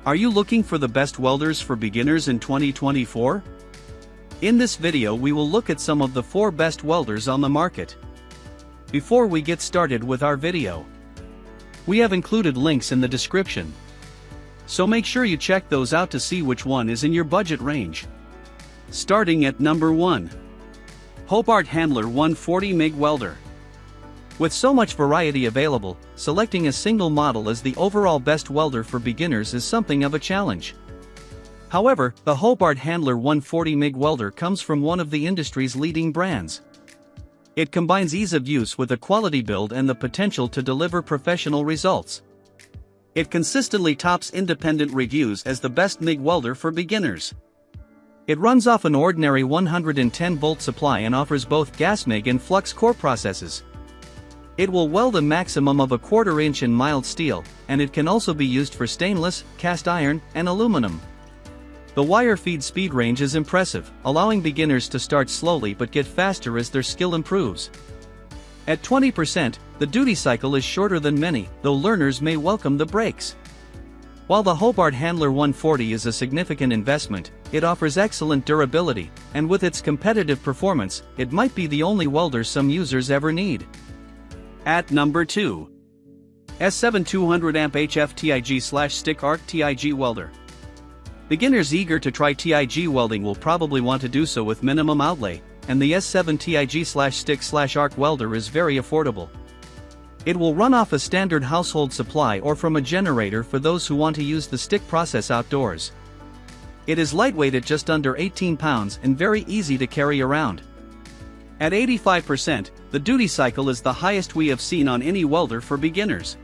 Are you looking for the best welders for beginners in 2024? In this video we will look at some of the 4 best welders on the market. Before we get started with our video, we have included links in the description, so make sure you check those out to see which one is in your budget range. Starting at number 1. Hobart Handler 140 MIG Welder. With so much variety available, selecting a single model as the overall best welder for beginners is something of a challenge. However, the Hobart Handler 140 MIG welder comes from one of the industry's leading brands. It combines ease of use with a quality build and the potential to deliver professional results. It consistently tops independent reviews as the best MIG welder for beginners. It runs off an ordinary 110-volt supply and offers both gas MIG and flux core processes. It will weld a maximum of 1/4 inch in mild steel, and it can also be used for stainless, cast iron, and aluminum. The wire feed speed range is impressive, allowing beginners to start slowly but get faster as their skill improves. At 20%, the duty cycle is shorter than many, though learners may welcome the breaks. While the Hobart Handler 140 is a significant investment, it offers excellent durability, and with its competitive performance, it might be the only welder some users ever need. At number 2. S7 200A HF TIG/stick arc TIG welder. Beginners eager to try TIG welding will probably want to do so with minimum outlay, and the S7 TIG/stick/arc welder is very affordable. It will run off a standard household supply or from a generator for those who want to use the stick process outdoors. It is lightweight at just under 18 pounds and very easy to carry around. At 85%, the duty cycle is the highest we have seen on any welder for beginners.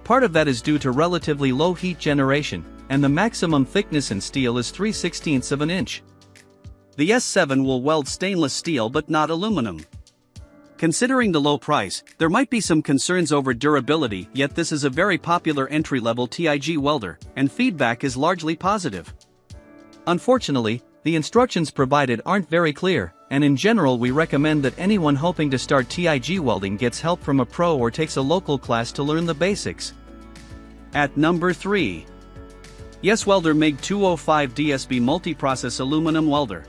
Part of that is due to relatively low heat generation, and the maximum thickness in steel is 3/16 of an inch. The S7 will weld stainless steel but not aluminum. Considering the low price, there might be some concerns over durability, yet this is a very popular entry-level TIG welder, and feedback is largely positive. Unfortunately, the instructions provided aren't very clear, and in general we recommend that anyone hoping to start TIG welding gets help from a pro or takes a local class to learn the basics. At number 3. Welder Mig 205 DSB Multi-Process Aluminum Welder.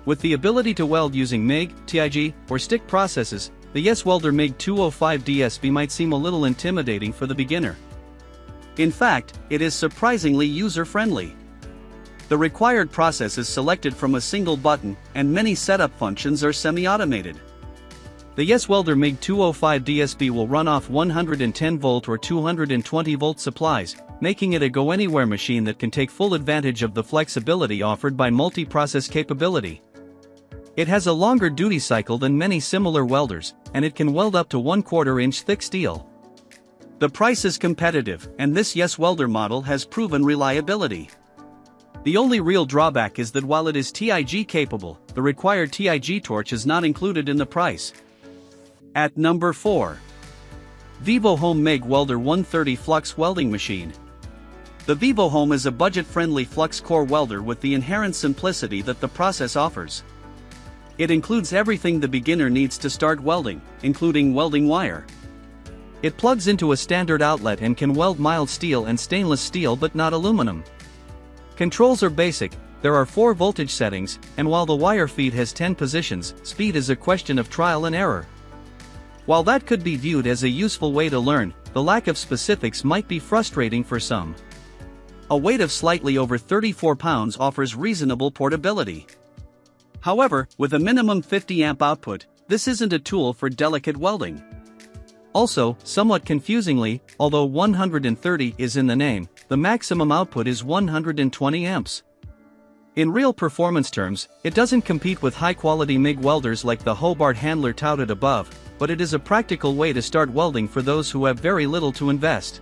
With the ability to weld using MIG, TIG, or stick processes, the Welder Mig 205 DSB might seem a little intimidating for the beginner. In fact, it is surprisingly user-friendly. The required process is selected from a single button, and many setup functions are semi-automated. The Welder Mig 205 DSB will run off 110-volt or 220-volt supplies, making it a go-anywhere machine that can take full advantage of the flexibility offered by multi-process capability. It has a longer duty cycle than many similar welders, and it can weld up to 1/4 inch thick steel. The price is competitive, and this Welder model has proven reliability. The only real drawback is that while it is TIG capable, the required TIG torch is not included in the price. At number 4. Vivo Home MIG Welder 130 Flux Welding Machine. The Vivo Home is a budget-friendly flux core welder with the inherent simplicity that the process offers. It includes everything the beginner needs to start welding, including welding wire. It plugs into a standard outlet and can weld mild steel and stainless steel but not aluminum. Controls are basic, there are 4 voltage settings, and while the wire feed has 10 positions, speed is a question of trial and error. While that could be viewed as a useful way to learn, the lack of specifics might be frustrating for some. A weight of slightly over 34 pounds offers reasonable portability. However, with a minimum 50 amp output, this isn't a tool for delicate welding. Also, somewhat confusingly, although 130 is in the name, the maximum output is 120 amps. In real performance terms, it doesn't compete with high-quality MIG welders like the Hobart Handler touted above, but it is a practical way to start welding for those who have very little to invest.